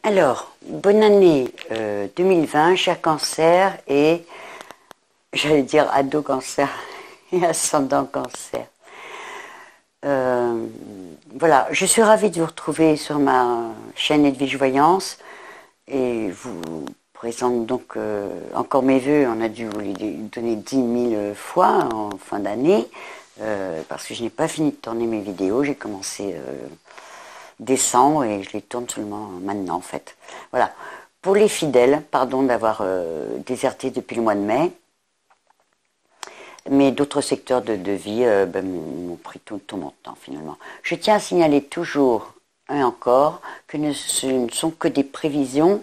Alors, bonne année 2020, cher Cancer et, j'allais dire, ado Cancer et ascendant Cancer. Voilà, je suis ravie de vous retrouver sur ma chaîne Edwige Voyance et vous présente donc encore mes vœux. On a dû vous les donner 10 000 fois en fin d'année parce que je n'ai pas fini de tourner mes vidéos. J'ai commencé décembre et je les tourne seulement maintenant en fait. Voilà. Pour les fidèles, pardon d'avoir déserté depuis le mois de mai, mais d'autres secteurs de vie m'ont pris tout mon temps finalement. Je tiens à signaler toujours et encore que ce ne sont que des prévisions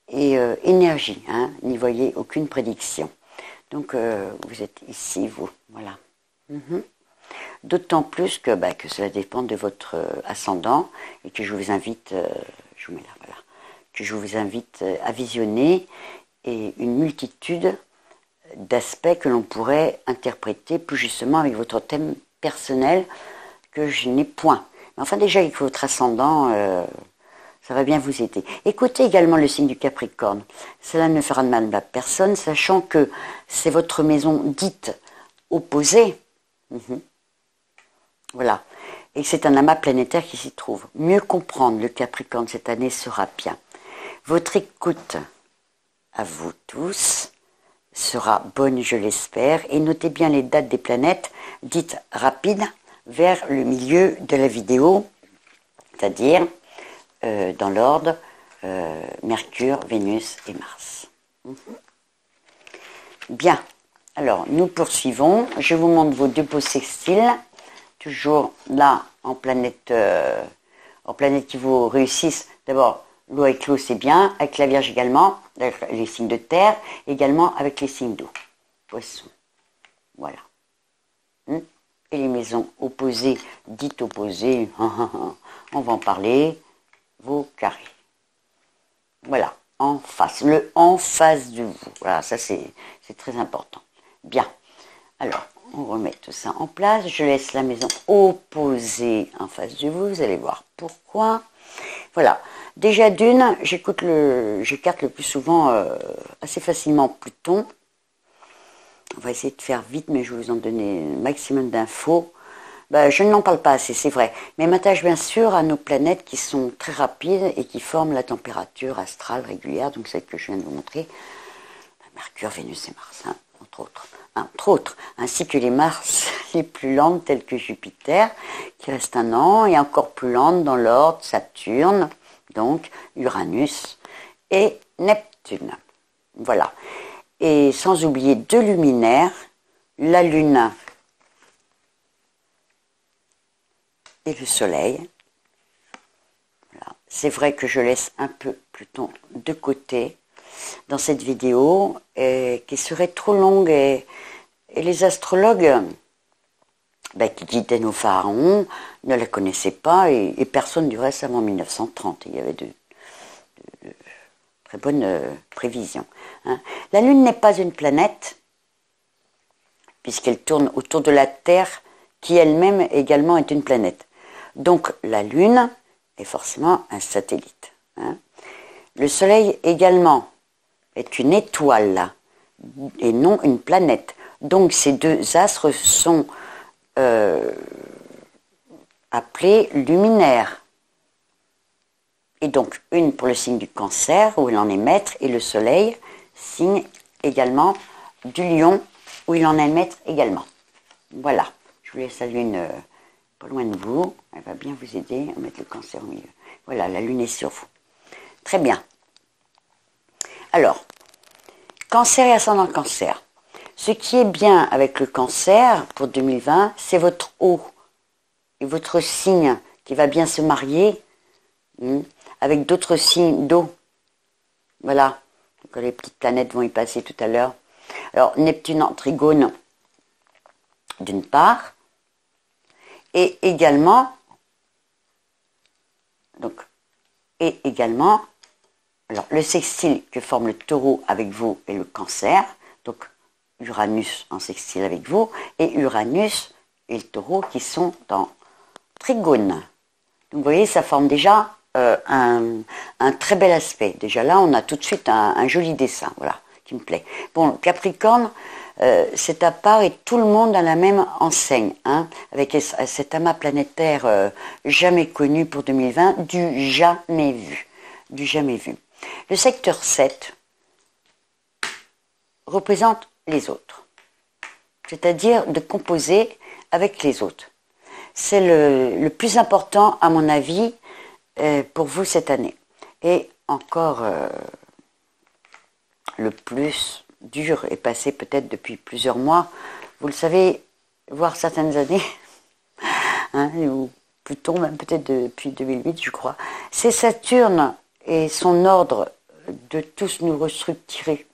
et énergie, hein, n'y voyez aucune prédiction. Donc vous êtes ici, vous, voilà. D'autant plus que cela dépend de votre ascendant et que je vous invite, je vous mets là, voilà, que je vous invite à visionner et une multitude d'aspects que l'on pourrait interpréter plus justement avec votre thème personnel que je n'ai point. Mais enfin déjà avec votre ascendant, ça va bien vous aider. Écoutez également le signe du Capricorne. Cela ne fera de mal à personne, sachant que c'est votre maison dite opposée. Voilà. Et c'est un amas planétaire qui s'y trouve. Mieux comprendre le Capricorne cette année sera bien. Votre écoute, à vous tous, sera bonne, je l'espère. Et notez bien les dates des planètes dites rapides vers le milieu de la vidéo, c'est-à-dire dans l'ordre Mercure, Vénus et Mars. Bien. Alors, nous poursuivons. Je vous montre vos deux beaux sextiles. Toujours là, en planète qui vous réussissent. D'abord, l'eau avec l'eau, c'est bien. Avec la Vierge également. Avec les signes de terre. Également avec les signes d'eau. Poisson. Voilà. Et les maisons opposées, dites opposées, on va en parler. Vos carrés. Voilà. En face. Le en face de vous. Voilà, ça c'est très important. Bien. Alors, on remet tout ça en place. Je laisse la maison opposée en face de vous. Vous allez voir pourquoi. Voilà. Déjà d'une, j'écarte le plus souvent assez facilement Pluton. On va essayer de faire vite, mais je vais vous en donner un maximum d'infos. Je n'en parle pas assez, c'est vrai. Mais m'attache bien sûr à nos planètes qui sont très rapides et qui forment la température astrale régulière, donc celle que je viens de vous montrer. Mercure, Vénus et Mars, hein, entre autres, ainsi que les Mars les plus lentes telles que Jupiter, qui reste un an, et encore plus lentes dans l'ordre Saturne, donc Uranus et Neptune. Voilà. Et sans oublier deux luminaires, la Lune et le Soleil. Voilà. C'est vrai que je laisse un peu Pluton de côté dans cette vidéo, qui serait trop longue, et les astrologues qui guidaient nos pharaons ne la connaissaient pas, et personne du reste avant 1930. Il y avait de très bonnes prévisions. Hein. La Lune n'est pas une planète, puisqu'elle tourne autour de la Terre, qui elle-même également est une planète. Donc la Lune est forcément un satellite. Hein. Le Soleil également est une étoile et non une planète. Donc ces deux astres sont appelés luminaires. Et donc une pour le signe du Cancer où il en est maître, et le Soleil, signe également du Lion où il en est maître également. Voilà, je vous laisse la Lune pas loin de vous, elle va bien vous aider à mettre le Cancer au milieu. Voilà, la Lune est sur vous. Très bien. Alors, Cancer et ascendant Cancer. Ce qui est bien avec le Cancer pour 2020, c'est votre eau et votre signe qui va bien se marier avec d'autres signes d'eau. Voilà, donc les petites planètes vont y passer tout à l'heure. Alors, Neptune en trigone, d'une part, et également, alors, le sextile que forme le Taureau avec vous et le Cancer, donc Uranus en sextile avec vous, et et le Taureau qui sont en trigone. Donc vous voyez, ça forme déjà un très bel aspect. Déjà là, on a tout de suite un joli dessin, voilà, qui me plaît. Bon, Capricorne, c'est à part et tout le monde a la même enseigne, hein, avec cet amas planétaire jamais connu pour 2020, du jamais vu. Du jamais vu. Le secteur 7 représente les autres, c'est-à-dire de composer avec les autres. C'est le plus important, à mon avis, pour vous cette année. Et encore, le plus dur est passé peut-être depuis plusieurs mois. Vous le savez, voire certaines années, hein, ou plutôt même peut-être depuis 2008, je crois. C'est Saturne et son ordre de tous nous restructurer.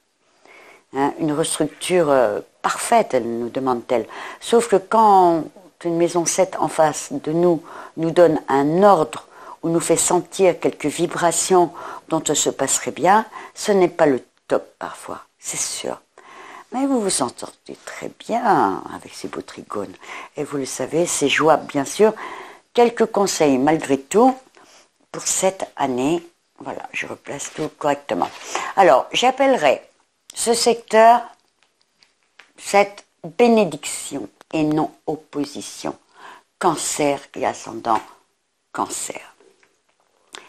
Hein, une restructure parfaite, elle nous demande-t-elle. Sauf que quand une maison 7 en face de nous donne un ordre ou nous fait sentir quelques vibrations dont on se passerait bien, ce n'est pas le top parfois, c'est sûr. Mais vous vous en sortez très bien avec ces beaux trigones. Et vous le savez, c'est jouable bien sûr. Quelques conseils malgré tout pour cette année. Voilà, je replace tout correctement. Alors, j'appellerai ce secteur cette bénédiction et non opposition. Cancer et ascendant Cancer.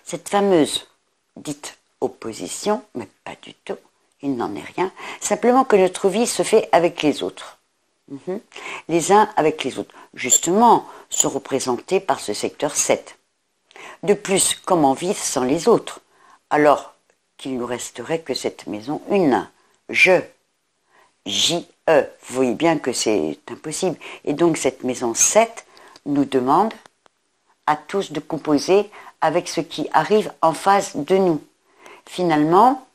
Cette fameuse dite opposition, mais pas du tout, il n'en est rien, simplement que notre vie se fait avec les autres. Les uns avec les autres, justement, sont représentés par ce secteur 7. De plus, comment vivre sans les autres, alors qu'il nous resterait que cette maison une, J-E. Vous voyez bien que c'est impossible. Et donc cette maison 7 nous demande à tous de composer avec ce qui arrive en face de nous. Finalement,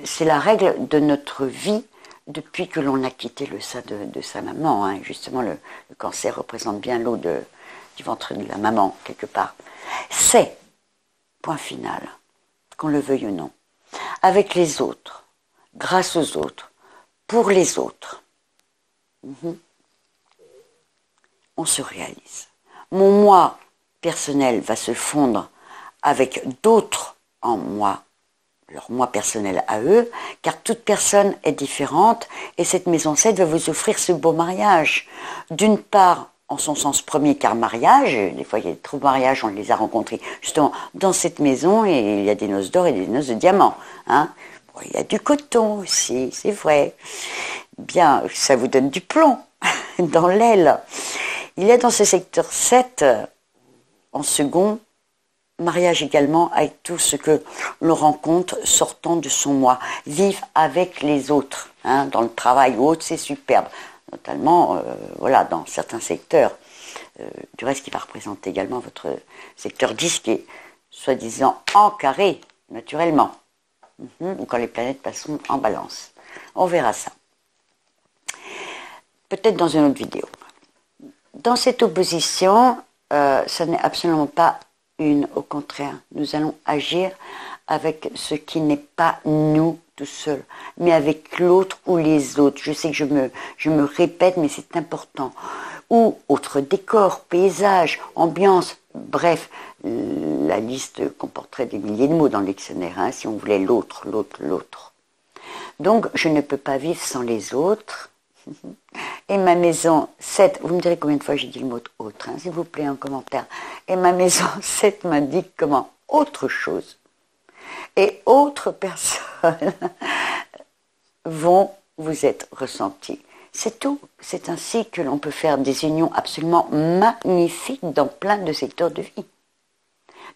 c'est la règle de notre vie depuis que l'on a quitté le sein de sa maman. Hein. Justement, le cancer représente bien l'eau du ventre de la maman, quelque part. C'est, point final, qu'on le veuille ou non, avec les autres, grâce aux autres, pour les autres. On se réalise. Mon moi personnel va se fondre avec d'autres en moi, leur moi personnel à eux, car toute personne est différente et cette maison 7 va vous offrir ce beau mariage. D'une part, en son sens premier, car mariage, des fois il y a des trop de mariages, on les a rencontrés justement dans cette maison et il y a des noces d'or et des noces de diamants. Hein. Bon, il y a du coton aussi, c'est vrai. Bien, ça vous donne du plomb dans l'aile. Il y a dans ce secteur 7, en second, mariage également avec tout ce que l'on rencontre sortant de son moi. Vivre avec les autres, hein, dans le travail ou autre, c'est superbe. Notamment, voilà, dans certains secteurs. Du reste, qui va représenter également votre secteur 10, qui est soi-disant en carré, naturellement. Quand les planètes passeront en balance. On verra ça. Peut-être dans une autre vidéo. Dans cette opposition, ce n'est absolument pas au contraire. Nous allons agir avec ce qui n'est pas nous tout seul, mais avec l'autre ou les autres. Je sais que je me répète, mais c'est important. Ou autre décor, paysage, ambiance, bref, la liste comporterait des milliers de mots dans le dictionnaire, hein, si on voulait l'autre. Donc, je ne peux pas vivre sans les autres. Et ma maison 7, vous me direz combien de fois j'ai dit le mot autre, hein, s'il vous plaît, en commentaire. Et ma maison 7 m'indique comment autre chose. Et autres personnes vont vous être ressenties. C'est tout. C'est ainsi que l'on peut faire des unions absolument magnifiques dans plein de secteurs de vie.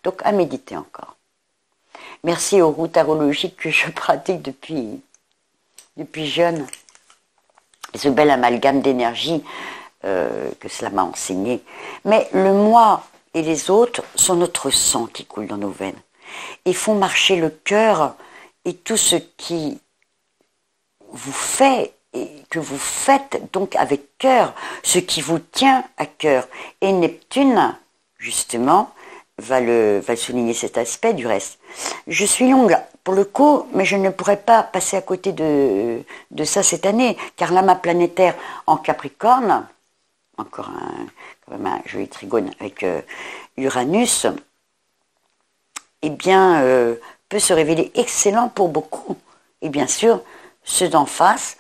Donc, à méditer encore. Merci aux roues tarologiques que je pratique depuis jeune. Ce bel amalgame d'énergie que cela m'a enseigné. Mais le moi et les autres sont notre sang qui coule dans nos veines. Et font marcher le cœur et tout ce qui vous fait et que vous faites donc avec cœur, ce qui vous tient à cœur. Et Neptune, justement, va souligner cet aspect du reste. Je suis longue pour le coup, mais je ne pourrais pas passer à côté de ça cette année, car l'amas planétaire en Capricorne, encore quand même un joli trigone avec Uranus, eh bien, peut se révéler excellent pour beaucoup. Et bien sûr, ceux d'en face,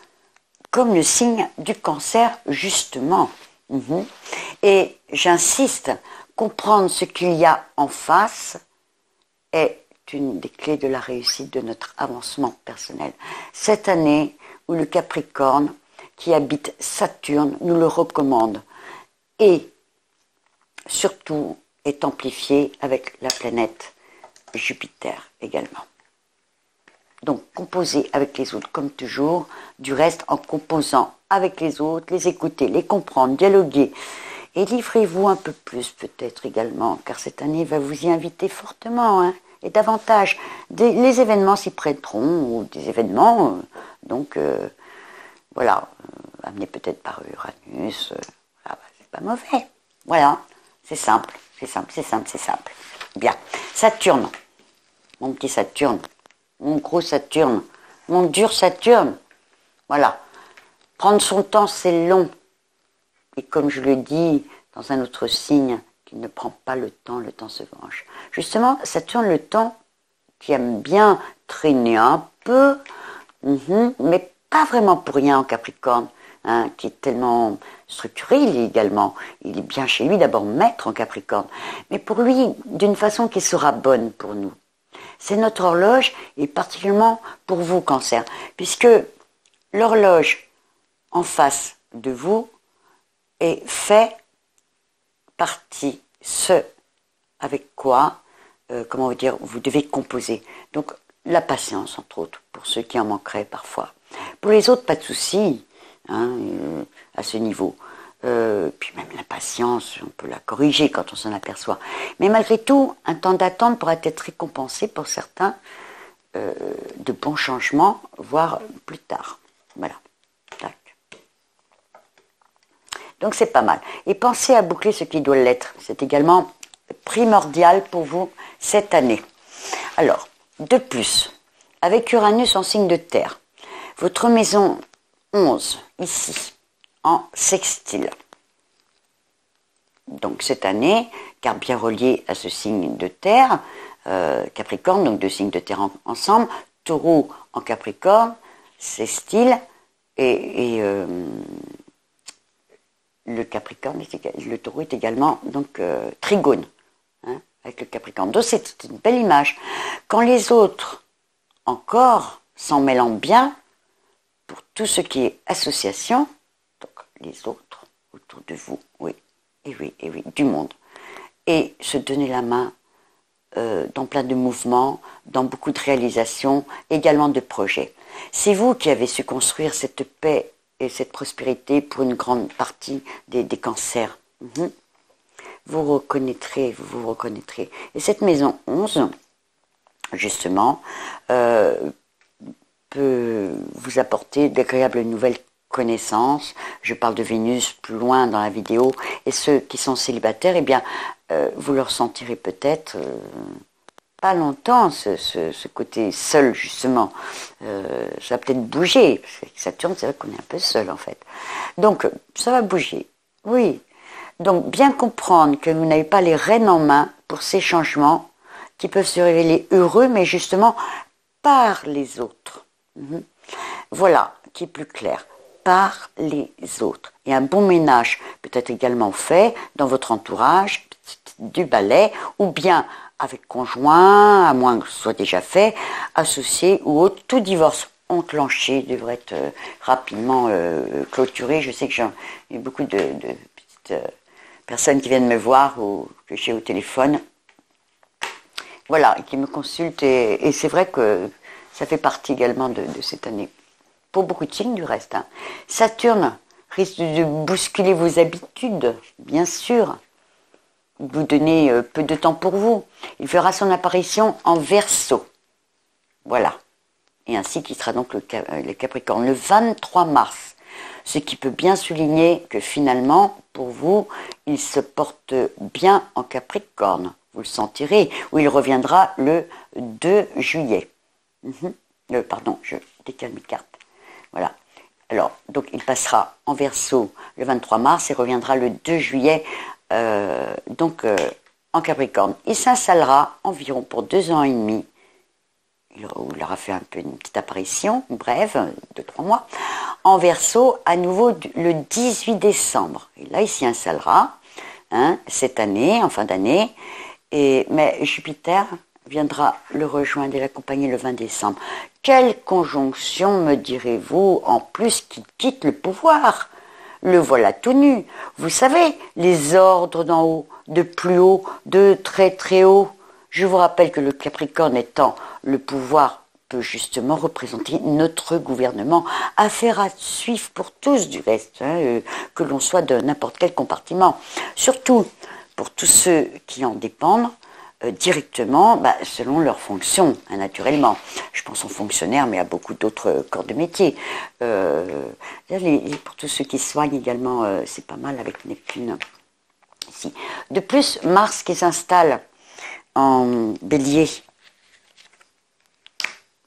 comme le signe du cancer, justement. Et j'insiste, comprendre ce qu'il y a en face est une des clés de la réussite de notre avancement personnel. Cette année où le Capricorne, qui habite Saturne, nous le recommande. Et surtout, est amplifié avec la planète Jupiter également. Donc, composer avec les autres, comme toujours. Du reste, en composant avec les autres, les écouter, les comprendre, dialoguer. Et livrez-vous un peu plus, peut-être également, car cette année va vous y inviter fortement, hein, et davantage. Les événements s'y prêteront, ou des événements, voilà, amenés peut-être par Uranus, c'est pas mauvais. Voilà, c'est simple, c'est simple, c'est simple, c'est simple. Bien, Saturne, mon petit Saturne, mon gros Saturne, mon dur Saturne. Voilà. Prendre son temps, c'est long. Et comme je le dis dans un autre signe, qui ne prend pas le temps se venge. Justement, Saturne, le temps, qui aime bien traîner un peu, mais pas vraiment pour rien en Capricorne, hein, qui est tellement structuré, il est bien chez lui d'abord maître en Capricorne, mais pour lui, d'une façon qui sera bonne pour nous. C'est notre horloge, et particulièrement pour vous, Cancer, puisque l'horloge en face de vous est fait partie ce avec quoi, vous devez composer. Donc, la patience, entre autres, pour ceux qui en manqueraient parfois. Pour les autres, pas de souci, hein, à ce niveau. Puis même la patience, on peut la corriger quand on s'en aperçoit. Mais malgré tout, un temps d'attente pourra être récompensé pour certains de bons changements, voire plus tard. Voilà. Tac. Donc c'est pas mal. Et pensez à boucler ce qui doit l'être. C'est également primordial pour vous cette année. Alors, de plus, avec Uranus en signe de terre, votre maison 11, ici, en sextile. Donc cette année, car bien relié à ce signe de terre, Capricorne, donc deux signes de terre ensemble, Taureau en Capricorne, sextile, et le Capricorne, le Taureau est également donc trigone, hein, avec le Capricorne. Donc c'est une belle image. Quand les autres, encore, s'en mêlant bien, pour tout ce qui est association, donc les autres autour de vous, oui, du monde, et se donner la main dans plein de mouvements, dans beaucoup de réalisations, également de projets. C'est vous qui avez su construire cette paix et cette prospérité pour une grande partie des cancers. Vous vous reconnaîtrez. Et cette maison 11, justement, peut vous apporter d'agréables nouvelles connaissances. Je parle de Vénus plus loin dans la vidéo. Et ceux qui sont célibataires, eh bien, vous le ressentirez peut-être pas longtemps, ce côté seul, justement. Ça va peut-être bouger. Parce que Saturne, c'est vrai qu'on est un peu seul, en fait. Donc, ça va bouger. Oui. Donc, bien comprendre que vous n'avez pas les rênes en main pour ces changements qui peuvent se révéler heureux, mais justement par les autres. Voilà, qui est plus clair. Par les autres. Et un bon ménage peut être également fait dans votre entourage, du balai, ou bien avec conjoint, à moins que ce soit déjà fait, associé ou autre. Tout divorce enclenché devrait être rapidement clôturé. Je sais que j'ai beaucoup de petites personnes qui viennent me voir ou que j'ai au téléphone. Voilà, qui me consultent. Et c'est vrai que ça fait partie également de cette année. Pour beaucoup de signes du reste. Hein. Saturne risque de bousculer vos habitudes, bien sûr. Vous donner peu de temps pour vous. Il fera son apparition en Verseau. Voilà. Et ainsi qu'il sera donc le Capricorne le 23 mars. Ce qui peut bien souligner que finalement, pour vous, il se porte bien en Capricorne. Vous le sentirez. Ou il reviendra le 2 juillet. Pardon, je décale mes cartes. Voilà. Alors, donc il passera en Verseau le 23 mars et reviendra le 2 juillet, en Capricorne. Il s'installera environ pour 2 ans et demi. Il aura fait un peu une petite apparition, bref, 2-3 mois, en Verseau, à nouveau le 18 décembre. Et là, il s'y installera, hein, cette année, en fin d'année. Mais Jupiter viendra le rejoindre et l'accompagner le 20 décembre. Quelle conjonction, me direz-vous, en plus qui quitte le pouvoir? Le voilà tout nu. Vous savez, les ordres d'en haut, de plus haut, de très très haut. Je vous rappelle que le Capricorne étant le pouvoir peut justement représenter notre gouvernement, affaire à suivre pour tous du reste, hein, que l'on soit de n'importe quel compartiment. Surtout pour tous ceux qui en dépendent directement, selon leurs fonctions, hein, naturellement. Je pense aux fonctionnaires, mais à beaucoup d'autres corps de métier. Pour tous ceux qui soignent également, c'est pas mal avec Neptune. Ici. De plus, Mars qui s'installe en Bélier,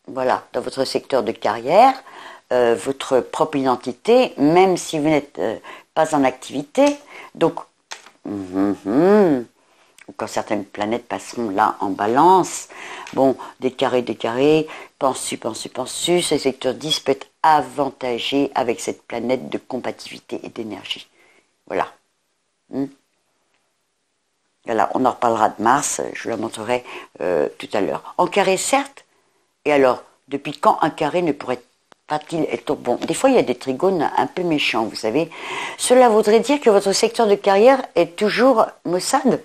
voilà, dans votre secteur de carrière, votre propre identité, même si vous n'êtes pas en activité. Donc, quand certaines planètes passeront là en balance, bon, des carrés, pensu, ce secteur 10 peut être avantagé avec cette planète de compatibilité et d'énergie. Voilà. Voilà, on en reparlera de Mars, je vous la montrerai tout à l'heure. En carré, certes, et alors, depuis quand un carré ne pourrait pas-il être bon? Des fois, il y a des trigones un peu méchants, vous savez. Cela voudrait dire que votre secteur de carrière est toujours maussade.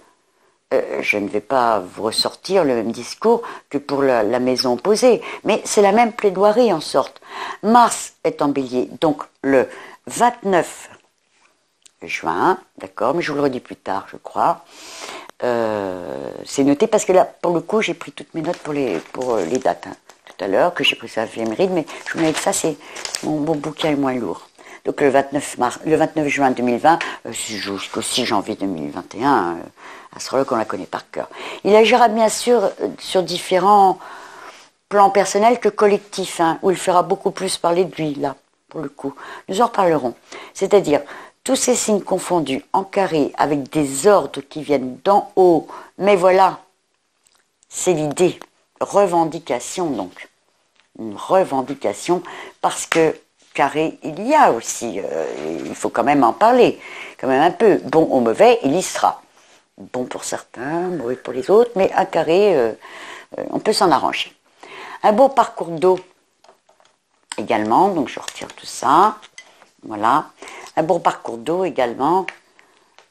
Je ne vais pas vous ressortir le même discours que pour la maison opposée, mais c'est la même plaidoirie en sorte. Mars est en Bélier, donc le 29 juin, d'accord, mais je vous le redis plus tard, je crois. C'est noté parce que là, pour le coup, j'ai pris toutes mes notes pour les dates, hein, tout à l'heure, que j'ai pris ça à Éphéméride, mais je vous mets que ça, c'est mon bouquin est moins lourd. Donc le 29 juin 2020, jusqu'au 6 janvier 2021, astrologue, on la connaît par cœur. Il agira bien sûr sur différents plans personnels que collectifs, hein, où il fera beaucoup plus parler de lui, là, pour le coup. Nous en reparlerons. C'est-à-dire, tous ces signes confondus, en carré, avec des ordres qui viennent d'en haut, mais voilà, c'est l'idée. Revendication, donc. Une revendication, parce que carré, il y a aussi, il faut quand même en parler, quand même un peu. Bon ou mauvais, il y sera. Bon pour certains, mauvais pour les autres, mais un carré, on peut s'en arranger. Un beau parcours d'eau également, donc je retire tout ça, voilà. Un beau parcours d'eau également,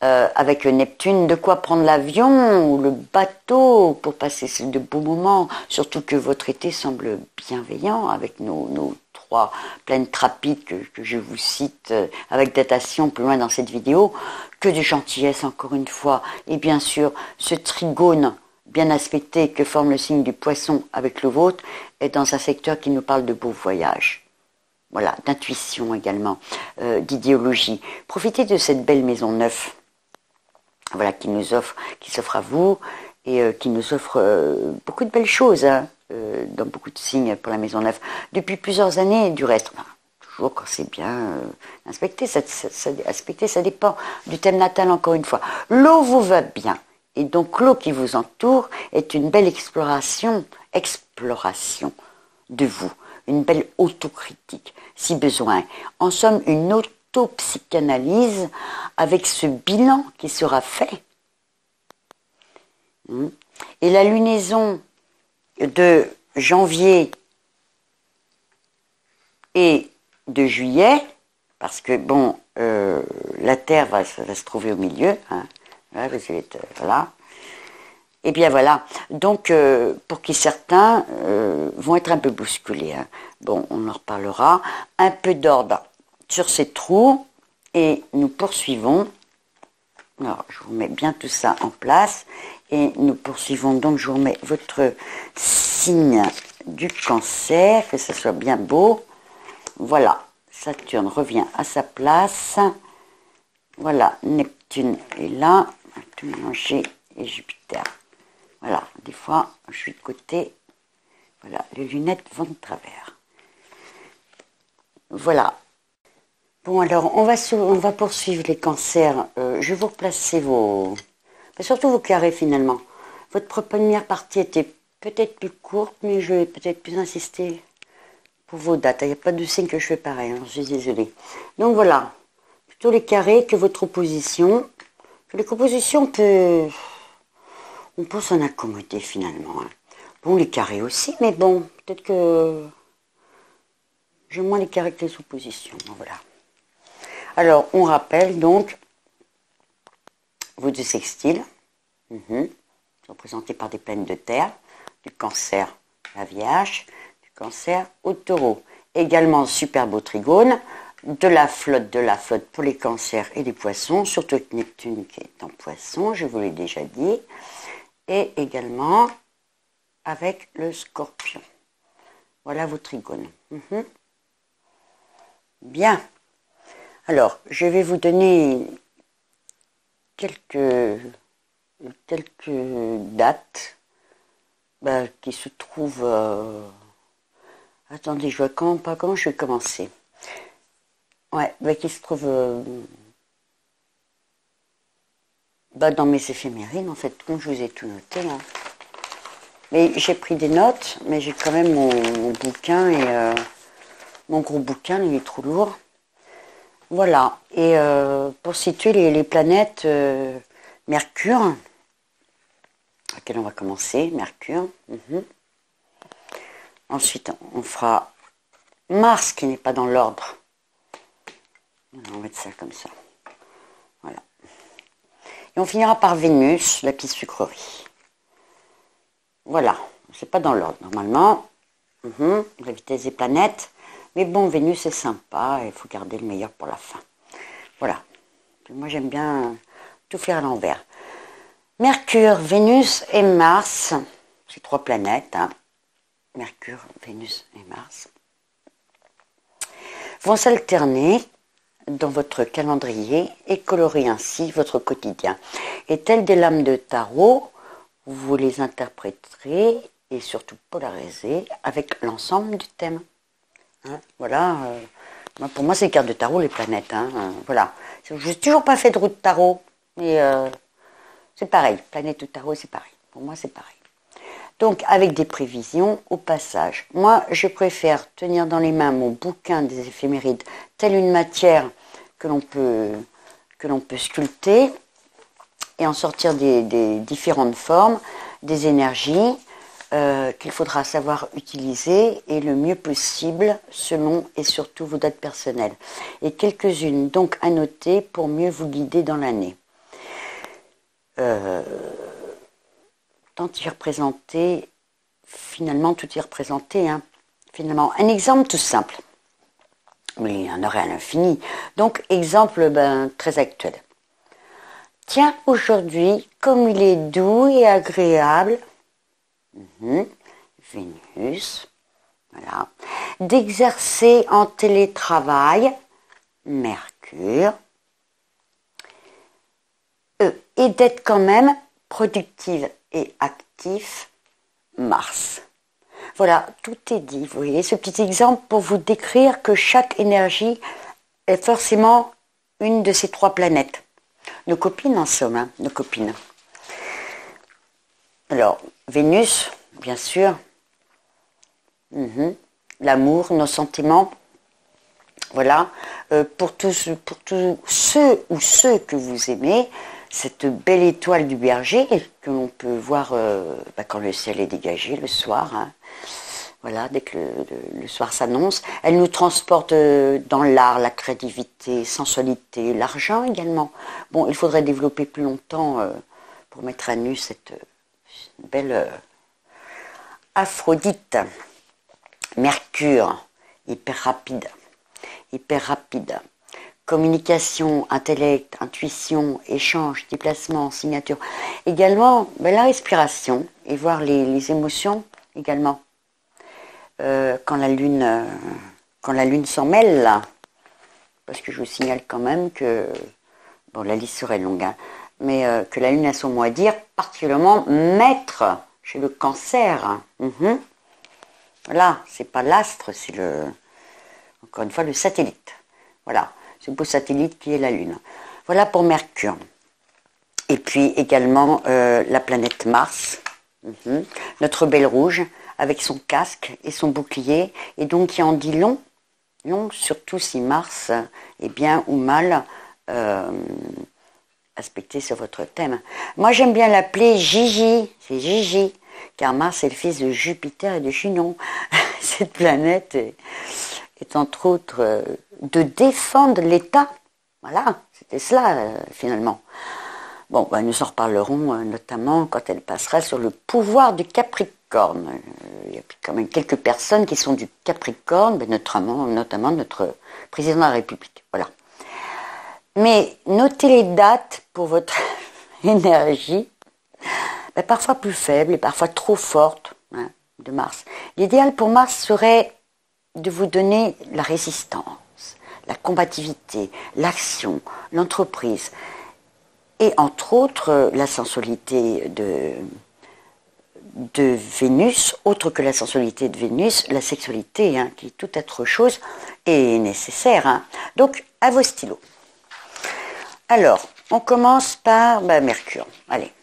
avec Neptune, de quoi prendre l'avion ou le bateau pour passer de beaux moments, surtout que votre été semble bienveillant avec nos 3 planètes rapides que je vous cite avec datation plus loin dans cette vidéo, que de gentillesse encore une fois, et bien sûr ce trigone bien aspecté que forme le signe du Poisson avec le vôtre est dans un secteur qui nous parle de beaux voyages. Voilà, d'intuition également, d'idéologie. Profitez de cette belle maison neuve, voilà, qui s'offre à vous et qui nous offre beaucoup de belles choses, hein, dans beaucoup de signes pour la maison neuve. Depuis plusieurs années, du reste, toujours quand c'est bien inspecté, ça dépend du thème natal encore une fois. L'eau vous va bien, et donc l'eau qui vous entoure est une belle exploration de vous, une belle autocritique, si besoin. En somme, une autopsychanalyse avec ce bilan qui sera fait. Et la lunaison de janvier et de juillet, parce que bon, la Terre va se trouver au milieu, hein, voilà. Et bien voilà, donc pour qui certains vont être un peu bousculés, hein. Bon, on en reparlera. Un peu d'ordre sur ces trous et nous poursuivons. Alors, je vous mets bien tout ça en place et nous poursuivons. Donc, je vous remets votre signe du Cancer, que ce soit bien beau. Voilà, Saturne revient à sa place. Voilà, Neptune est là, tout mélanger, et Jupiter. Voilà, des fois, je suis de côté. Voilà, les lunettes vont de travers. Voilà. Bon, alors, on va poursuivre les cancers. Je vais vous replacer vos... Et surtout vos carrés finalement. Votre première partie était peut-être plus courte, mais je vais peut-être plus insister pour vos dates. Il n'y a pas de signe que je fais pareil, hein, je suis désolée. Donc voilà, plutôt les carrés que votre opposition. Les compositions, on peut s'en accommoder finalement. Hein. Bon, les carrés aussi, mais bon, peut-être que j'aime moins les carrés que les oppositions. Voilà. Alors, on rappelle donc vos deux sextiles, représentés par des planètes de terre, du cancer, la Vierge, du cancer au taureau. Également, super beau trigone, de la flotte pour les cancers et les poissons, surtout avec Neptune qui est en poisson, je vous l'ai déjà dit, et également avec le scorpion. Voilà vos trigones. Bien. Alors, je vais vous donner quelques dates qui se trouvent... Attendez, je vois comment je vais commencer. Ouais, qui se trouvent dans mes éphémérides, en fait, comme je vous ai tout noté. Hein. Mais j'ai pris des notes, mais j'ai quand même mon bouquin et mon gros bouquin, il est trop lourd. Voilà, et pour situer les planètes, Mercure, à laquelle on va commencer, Mercure. Ensuite, on fera Mars, qui n'est pas dans l'ordre. On va mettre ça comme ça. Voilà. Et on finira par Vénus, la petite sucrerie. Voilà, c'est pas dans l'ordre normalement. La vitesse des planètes. Mais bon, Vénus est sympa, il faut garder le meilleur pour la fin. Voilà. Moi, j'aime bien tout faire à l'envers. Mercure, Vénus et Mars, c'est 3 planètes. Hein. Mercure, Vénus et Mars vont s'alterner dans votre calendrier et colorer ainsi votre quotidien. Et telles des lames de tarot, vous les interpréterez et surtout polariser avec l'ensemble du thème. Hein, voilà, pour moi c'est les cartes de tarot, les planètes. Voilà, je n'ai toujours pas fait de route tarot, mais c'est pareil, planète ou tarot c'est pareil. Pour moi c'est pareil. Donc avec des prévisions au passage. Moi je préfère tenir dans les mains mon bouquin des éphémérides, telle une matière que l'on peut sculpter et en sortir des différentes formes, des énergies. Qu'il faudra savoir utiliser et le mieux possible selon et surtout vos dates personnelles. Et quelques-unes donc à noter pour mieux vous guider dans l'année. Tant y représenter, finalement tout y représenter. Hein. Finalement, un exemple tout simple. Mais il y en aurait à l'infini. Donc, exemple très actuel. Tiens, aujourd'hui, comme il est doux et agréable, Vénus, voilà, d'exercer en télétravail, Mercure, et d'être quand même productive et actif, Mars. Voilà, tout est dit, vous voyez, ce petit exemple pour vous décrire que chaque énergie est forcément une de ces 3 planètes. Nos copines en somme, hein, nos copines. Alors, Vénus, bien sûr, l'amour, nos sentiments, voilà, pour tous ceux que vous aimez, cette belle étoile du Berger que l'on peut voir quand le ciel est dégagé le soir, hein, voilà, dès que le soir s'annonce, elle nous transporte dans l'art, la créativité, sensualité, l'argent également. Bon, il faudrait développer plus longtemps pour mettre à nu cette belle Aphrodite. Mercure, hyper rapide. Communication, intellect, intuition, échange, déplacement, signature. Également, la respiration et voir les émotions également. Quand la lune s'en mêle, là, parce que je vous signale quand même que, bon, la liste serait longue, hein, mais que la lune a son mot à dire, particulièrement maître chez le cancer. Voilà, c'est pas l'astre, c'est encore une fois le satellite. Voilà, ce beau satellite qui est la lune. Voilà pour Mercure. Et puis également la planète Mars, notre belle rouge, avec son casque et son bouclier, et donc qui en dit long, surtout si Mars est bien ou mal aspecté sur votre thème. Moi j'aime bien l'appeler Gigi, c'est Gigi, car Mars est le fils de Jupiter et de Junon. Cette planète est entre autres de défendre l'État. Voilà, c'était cela finalement. Bon, nous en reparlerons notamment quand elle passera sur le pouvoir du Capricorne. Il y a quand même quelques personnes qui sont du Capricorne, notamment notre président de la République. Voilà. Mais notez les dates pour votre énergie, parfois plus faible et parfois trop forte de Mars. L'idéal pour Mars serait de vous donner la résistance, la combativité, l'action, l'entreprise. Et entre autres, la sensualité de Vénus, autre que la sensualité de Vénus, la sexualité, qui est tout autre chose, est nécessaire. Donc, à vos stylos. Alors, on commence par Mercure. Allez.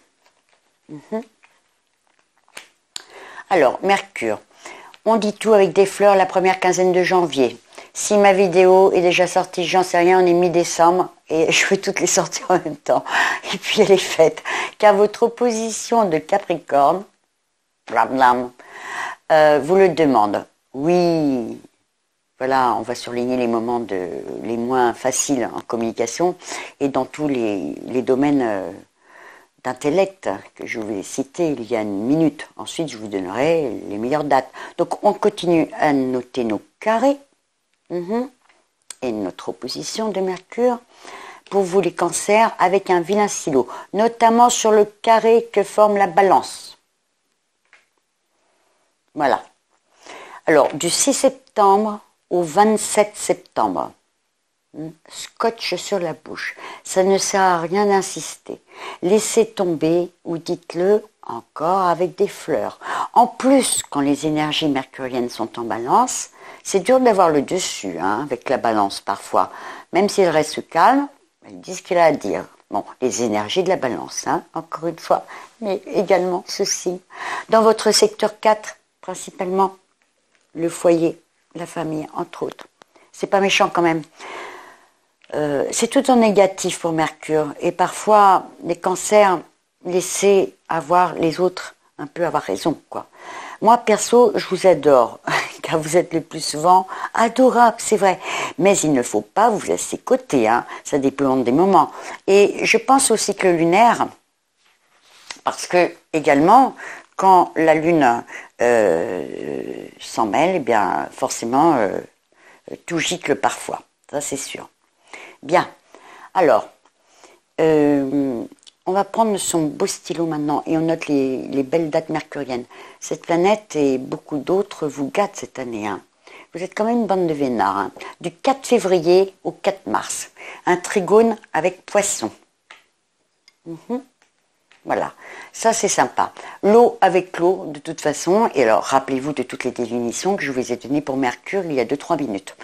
Alors, Mercure. On dit tout avec des fleurs la première quinzaine de janvier. Si ma vidéo est déjà sortie, j'en sais rien, on est mi-décembre et je fais toutes les sorties en même temps. Et puis elle est faite. Car votre opposition de Capricorne, blablam, vous le demande. Oui, voilà, on va surligner les moments les moins faciles en communication et dans tous les domaines d'intellect que je vous ai cités il y a une minute. Ensuite, je vous donnerai les meilleures dates. Donc, on continue à noter nos carrés. Et notre opposition de Mercure pour vous les cancers avec un vilain stylo, notamment sur le carré que forme la balance. Voilà. Alors, du 6 septembre au 27 septembre, scotch sur la bouche. Ça ne sert à rien d'insister. Laissez tomber ou dites-le encore avec des fleurs. En plus, quand les énergies mercuriennes sont en balance, c'est dur d'avoir le dessus, avec la balance parfois. Même si elle reste calme, elle dit ce qu'elle a à dire. Bon, les énergies de la balance, encore une fois, mais également ceci. Dans votre secteur 4, principalement, le foyer, la famille, entre autres. C'est pas méchant quand même. C'est tout en négatif pour Mercure. Et parfois, les cancers, laissez avoir les autres un peu avoir raison, quoi. Moi, perso, je vous adore, car vous êtes le plus souvent adorable, c'est vrai. Mais il ne faut pas vous laisser côté, ça dépend des moments. Et je pense au cycle lunaire, parce que, également, quand la Lune s'en mêle, eh bien, forcément, tout gicle parfois. Ça, c'est sûr. Bien. Alors, on va prendre son beau stylo maintenant et on note les belles dates mercuriennes. Cette planète et beaucoup d'autres vous gâtent cette année. Vous êtes quand même une bande de vénards. Du 4 février au 4 mars. Un trigone avec poisson. Voilà. Ça, c'est sympa. L'eau avec l'eau, de toute façon. Et alors, rappelez-vous de toutes les définitions que je vous ai données pour Mercure il y a 2-3 minutes.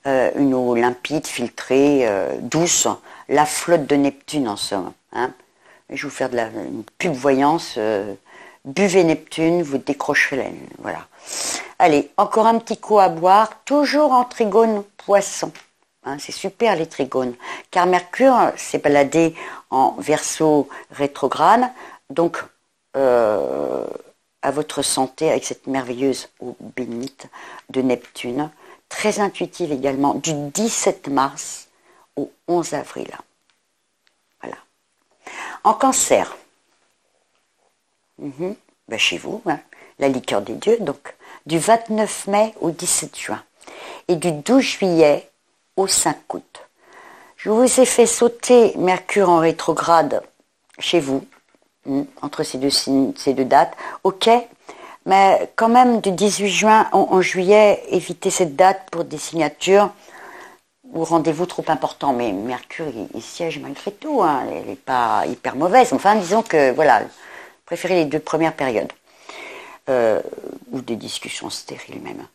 Une eau limpide, filtrée, douce. La flotte de Neptune, en somme. Je vais vous faire une pub voyance. Buvez Neptune, vous décrocherez la lune. Voilà. Allez, encore un petit coup à boire, toujours en trigone poisson. C'est super les trigones. Car Mercure s'est baladé en Verseau rétrograde. Donc, à votre santé avec cette merveilleuse eau bénite de Neptune. Très intuitive également, du 17 mars au 11 avril. Voilà. En Cancer, chez vous, la liqueur des dieux, donc du 29 mai au 17 juin et du 12 juillet au 5 août. Je vous ai fait sauter Mercure en rétrograde chez vous, entre ces deux dates, ok, mais quand même du 18 juin en juillet, évitez cette date pour des signatures ou rendez-vous trop important. Mais Mercure, il siège malgré tout, elle n'est pas hyper mauvaise. Enfin, disons que, voilà, préférez les 2 premières périodes. Ou des discussions stériles même.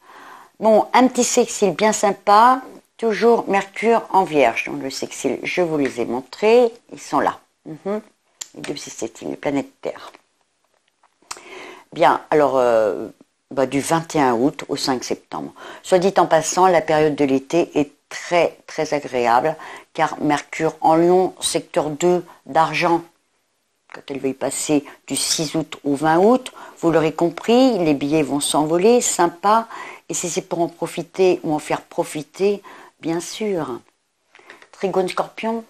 Bon, un petit sextile bien sympa, toujours Mercure en Vierge. Donc le sextile, je vous les ai montrés, ils sont là. Les deux systétiles, les planètes Terre. Bien, alors, du 21 août au 5 septembre. Soit dit en passant, la période de l'été est très, très agréable, car Mercure en Lion, secteur 2 d'argent, quand elle va y passer du 6 août au 20 août, vous l'aurez compris, les billets vont s'envoler, sympa, et si c'est pour en profiter ou en faire profiter, bien sûr. Trigone Scorpion.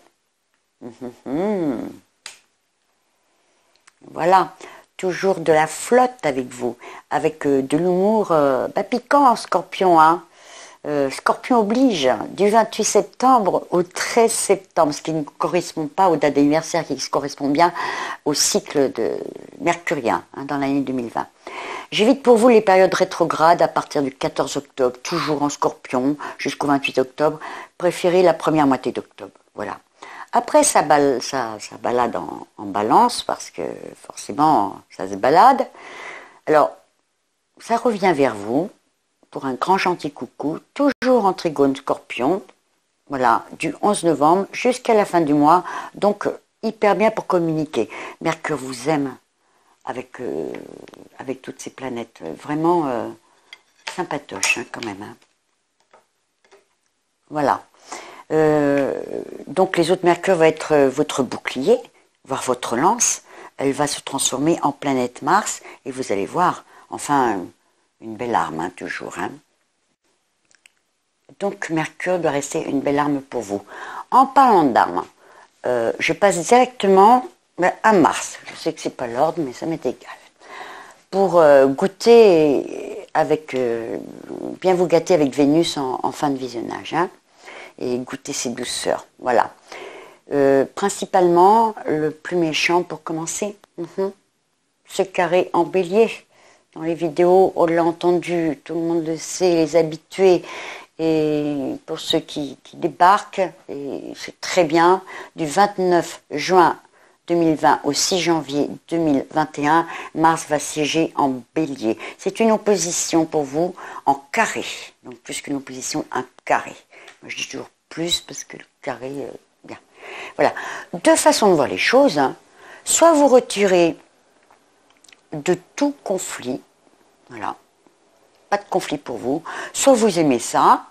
Voilà, toujours de la flotte avec vous, avec de l'humour piquant, Scorpion, hein. Scorpion oblige, du 28 septembre au 13 septembre, ce qui ne correspond pas aux dates d'anniversaire, qui correspond bien au cycle de mercurien dans l'année 2020. J'évite pour vous les périodes rétrogrades à partir du 14 octobre, toujours en Scorpion, jusqu'au 28 octobre. Préférez la première moitié d'octobre. Voilà. Après, ça balade en balance, parce que forcément, ça se balade. Alors, ça revient vers vous, pour un grand gentil coucou, toujours en Trigone Scorpion, voilà, du 11 novembre jusqu'à la fin du mois, donc hyper bien pour communiquer. Mercure vous aime avec toutes ces planètes, vraiment sympatoche quand même. Hein. Voilà. Donc les autres, Mercure va être votre bouclier, voire votre lance. Elle va se transformer en planète Mars et vous allez voir, enfin, une belle arme, hein, toujours. Hein. Donc Mercure doit rester une belle arme pour vous. En parlant d'armes, je passe directement à Mars. Je sais que c'est pas l'ordre, mais ça m'est égal. Pour goûter avec, bien vous gâter avec Vénus en fin de visionnage. Hein. Et goûter ses douceurs. Voilà. Principalement, le plus méchant pour commencer, ce carré en bélier. Dans les vidéos, on l'a entendu, tout le monde le sait, les habitués. Et pour ceux qui débarquent, et c'est très bien, du 29 juin 2020 au 6 janvier 2021, Mars va siéger en bélier. C'est une opposition pour vous en carré. Donc plus qu'une opposition, un carré. Je dis toujours plus parce que le carré, bien. Voilà. Deux façons de voir les choses. Hein. Soit vous retirez de tout conflit. Voilà. Pas de conflit pour vous. Soit vous aimez ça,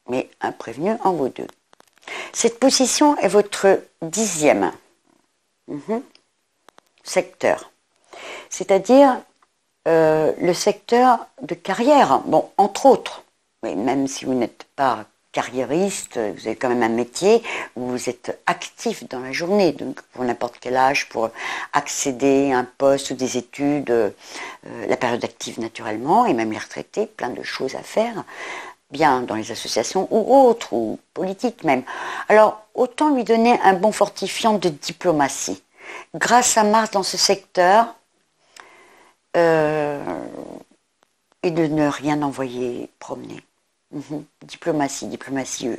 mais un prévenu en vaut deux. Cette position est votre 10e secteur. C'est-à-dire le secteur de carrière. Bon, entre autres. Mais même si vous n'êtes pas carriériste, vous avez quand même un métier où vous êtes actif dans la journée, donc pour n'importe quel âge, pour accéder à un poste ou des études, la période active naturellement, et même les retraités, plein de choses à faire, bien dans les associations ou autres, ou politiques même. Alors, autant lui donner un bon fortifiant de diplomatie. Grâce à Mars dans ce secteur, et de ne rien envoyer promener. Diplomatie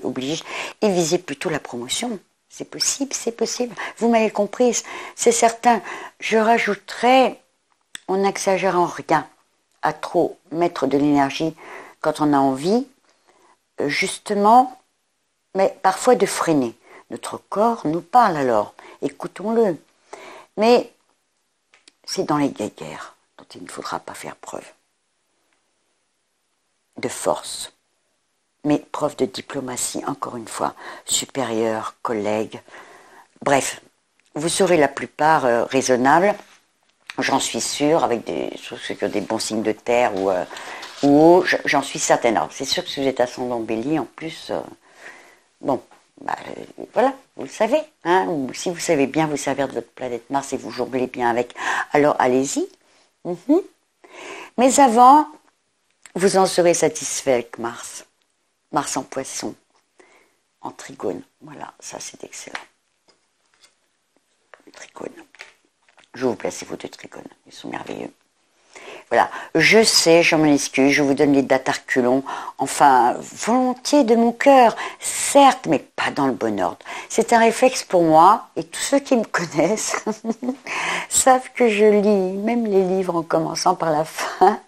oblige, et viser plutôt la promotion. C'est possible, c'est possible. Vous m'avez compris, c'est certain. Je rajouterais, on n'exagère en rien à trop mettre de l'énergie quand on a envie, justement, mais parfois de freiner. Notre corps nous parle alors, écoutons-le. Mais c'est dans les guerres dont il ne faudra pas faire preuve de force. Mais preuve de diplomatie, encore une fois, supérieur, collègue. Bref, vous serez la plupart raisonnables, j'en suis sûre, avec des bons signes de terre ou j'en suis certaine. Alors, c'est sûr que si vous êtes ascendant Bélier, en plus, voilà, vous le savez. Hein, ou si vous savez bien vous servir de votre planète Mars et vous jonglez bien avec, alors allez-y. Mais avant, vous en serez satisfait avec Mars. Mars en Poisson, en Trigone. Voilà, ça c'est excellent. Trigone. Je vais vous placer vos deux trigones, ils sont merveilleux. Voilà, je sais, je m'en excuse, je vous donne les dates à reculons, enfin, volontiers de mon cœur, certes, mais pas dans le bon ordre. C'est un réflexe pour moi, et tous ceux qui me connaissent savent que je lis même les livres en commençant par la fin,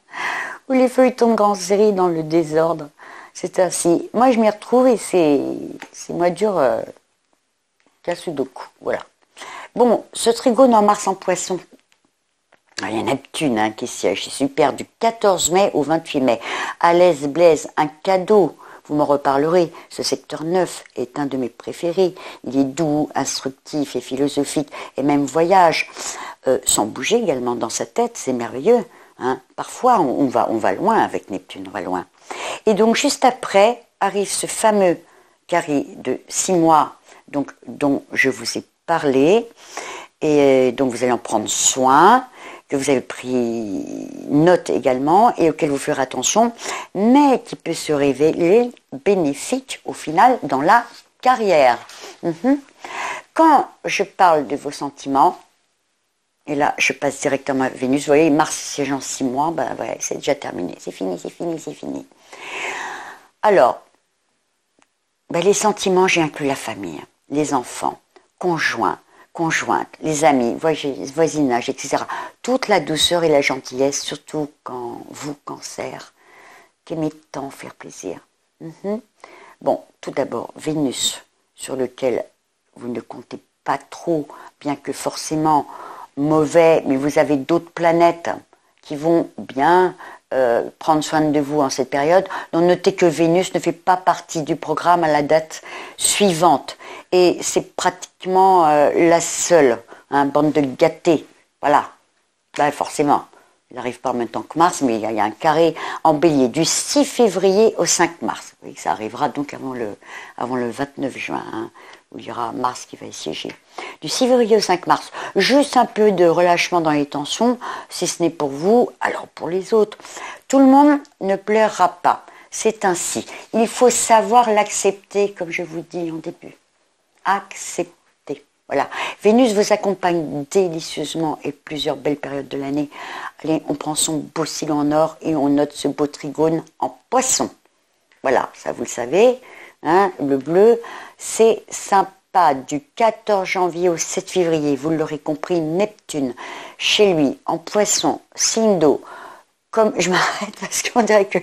ou les feuilletons de grande série dans le désordre. C'est ainsi. Moi, je m'y retrouve et c'est moi dur qu'un sudoku. Voilà. Bon, ce trigone en Mars en Poisson, il y a Neptune hein, qui siège, c'est super, du 14 mai au 28 mai. Alès Blaise, un cadeau, vous m'en reparlerez, ce secteur 9 est un de mes préférés. Il est doux, instructif et philosophique, et même voyage, sans bouger également dans sa tête, c'est merveilleux. Hein. Parfois, on va loin avec Neptune, on va loin. Et donc, juste après, arrive ce fameux carré de 6 mois, donc, dont je vous ai parlé, et dont vous allez en prendre soin, que vous avez pris note également et auquel vous ferez attention, mais qui peut se révéler bénéfique au final dans la carrière. Quand je parle de vos sentiments, et là je passe directement à Vénus, vous voyez, Mars siège en 6 mois, ben ouais, c'est déjà terminé, c'est fini, c'est fini, c'est fini. Alors, ben les sentiments, j'ai inclus la famille, les enfants, conjoints, conjointe, les amis, voisinage, etc. Toute la douceur et la gentillesse, surtout quand vous, Cancer, qu'aimez tant faire plaisir. Bon, tout d'abord, Vénus, sur lequel vous ne comptez pas trop, bien que forcément mauvais, mais vous avez d'autres planètes qui vont bien prendre soin de vous en cette période. Donc notez que Vénus ne fait pas partie du programme à la date suivante. Et c'est pratiquement la seule, hein, bande de gâtés. Voilà. Ben, forcément, il n'arrive pas en même temps que Mars, mais il y a un carré en bélier du 6 février au 5 mars. Vous voyez que ça arrivera donc avant le 29 juin, hein, où il y aura Mars qui va y siéger. Du 6 février au 5 mars, juste un peu de relâchement dans les tensions, si ce n'est pour vous, alors pour les autres. Tout le monde ne pleurera pas, c'est ainsi. Il faut savoir l'accepter, comme je vous dis en début. Accepter. Voilà. Vénus vous accompagne délicieusement et plusieurs belles périodes de l'année. Allez, on prend son beau silo en or et on note ce beau trigone en Poisson. Voilà, ça vous le savez. Hein, le bleu, c'est sympa. Du 14 janvier au 7 février, vous l'aurez compris, Neptune, chez lui, en Poisson, signe d'eau. Comme je m'arrête parce qu'on dirait que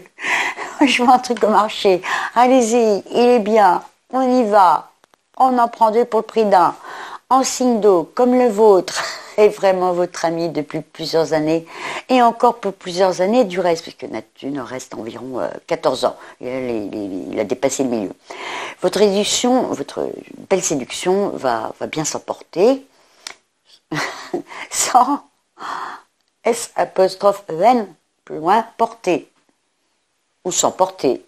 je vois un truc au marché. Allez-y, il est bien, on y va. On en prend deux pour le prix d'un. En signe d'eau, comme le vôtre, est vraiment votre ami depuis plusieurs années. Et encore pour plusieurs années du reste, puisque Neptune reste environ 14 ans. Il a dépassé le milieu. Votre belle séduction va bien s'emporter. Sans S''EN, plus loin, porter. Ou sans porter.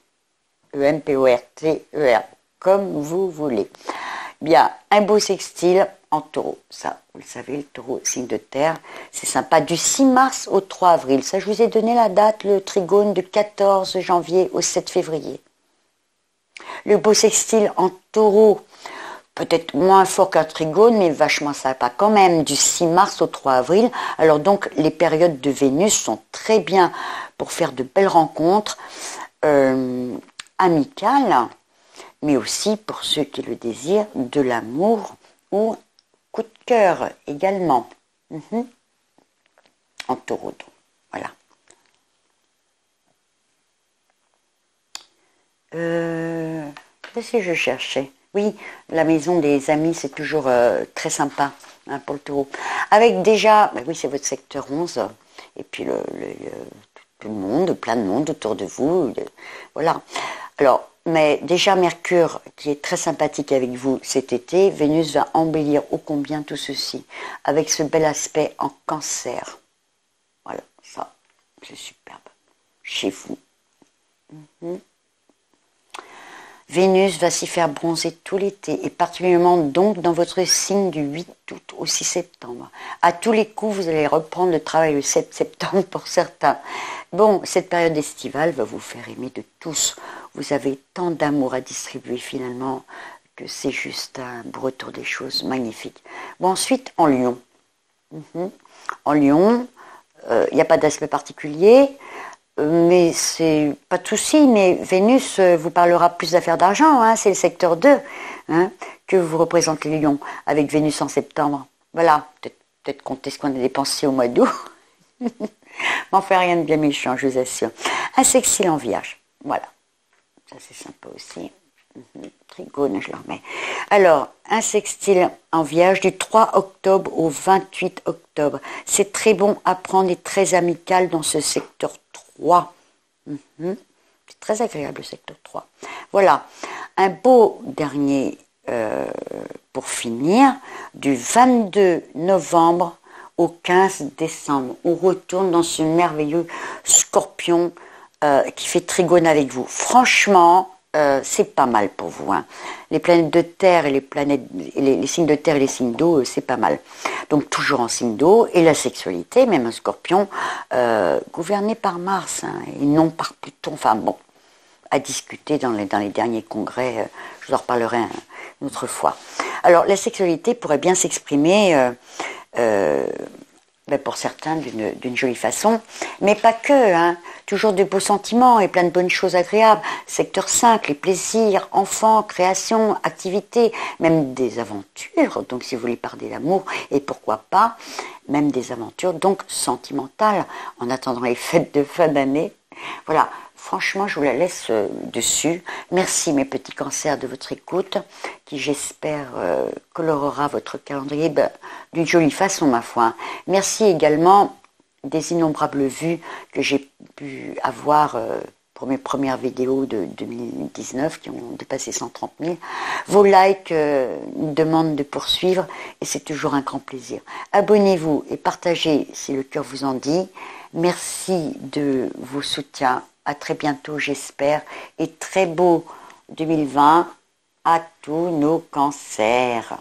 EMPORTER, comme vous voulez. Bien, un beau sextile en Taureau. Ça, vous le savez, le Taureau, signe de terre, c'est sympa. Du 6 mars au 3 avril. Ça, je vous ai donné la date, le trigone du 14 janvier au 7 février. Le beau sextile en Taureau, peut-être moins fort qu'un trigone, mais vachement sympa quand même, du 6 mars au 3 avril. Alors donc, les périodes de Vénus sont très bien pour faire de belles rencontres amicales, mais aussi pour ceux qui le désirent, de l'amour ou coup de cœur également. En Taureau, donc. Voilà. Qu'est-ce que je cherchais? Oui, la maison des amis, c'est toujours très sympa hein, pour le Taureau. Avec déjà, oui, c'est votre secteur 11, et puis tout le monde, plein de monde autour de vous. Voilà. Alors, mais déjà Mercure, qui est très sympathique avec vous cet été, Vénus va embellir ô combien tout ceci, avec ce bel aspect en Cancer. Voilà, ça, c'est superbe. Chez vous. Vénus va s'y faire bronzer tout l'été, et particulièrement donc dans votre signe du 8 août au 6 septembre. À tous les coups, vous allez reprendre le travail le 7 septembre pour certains. Bon, cette période estivale va vous faire aimer de tous. Vous avez tant d'amour à distribuer finalement que c'est juste un beau retour des choses magnifique. Bon, ensuite, en Lion. En Lion, il n'y a pas d'aspect particulier. Mais c'est pas de souci, mais Vénus vous parlera plus d'affaires d'argent, hein, c'est le secteur 2 hein, que vous représentez Lion, avec Vénus en septembre. Voilà, peut-être compter ce qu'on a dépensé au mois d'août. Mais on fait rien de bien méchant, je vous assure. Un sextile en Vierge, voilà. Ça c'est sympa aussi. Trigone, je le remets. Alors, un sextile en Vierge du 3 octobre au 28 octobre. C'est très bon à prendre et très amical dans ce secteur 3. C'est très agréable le secteur 3. Voilà, un beau dernier pour finir, du 22 novembre au 15 décembre. On retourne dans ce merveilleux Scorpion qui fait trigone avec vous. Franchement, c'est pas mal pour vous. Hein. Les planètes de terre et les signes de terre et les signes d'eau, c'est pas mal. Donc toujours en signe d'eau, et la sexualité, même un Scorpion, gouverné par Mars, hein, et non par Pluton. Enfin bon, à discuter dans les derniers congrès, je vous en reparlerai une autre fois. Alors la sexualité pourrait bien s'exprimer pour certains d'une jolie façon, mais pas que, hein. Toujours de beaux sentiments et plein de bonnes choses agréables. Secteur 5, les plaisirs, enfants, création, activités, même des aventures, donc si vous voulez parler d'amour, et pourquoi pas, même des aventures donc sentimentales, en attendant les fêtes de fin d'année. Voilà, franchement, je vous la laisse dessus. Merci mes petits cancers de votre écoute, qui j'espère colorera votre calendrier d'une jolie façon, ma foi. Merci également des innombrables vues que j'ai pu avoir pour mes premières vidéos de 2019 qui ont dépassé 130 000. Vos likes nous demandent de poursuivre et c'est toujours un grand plaisir. Abonnez-vous et partagez si le cœur vous en dit. Merci de vos soutiens. À très bientôt, j'espère. Et très beau 2020 à tous nos cancers.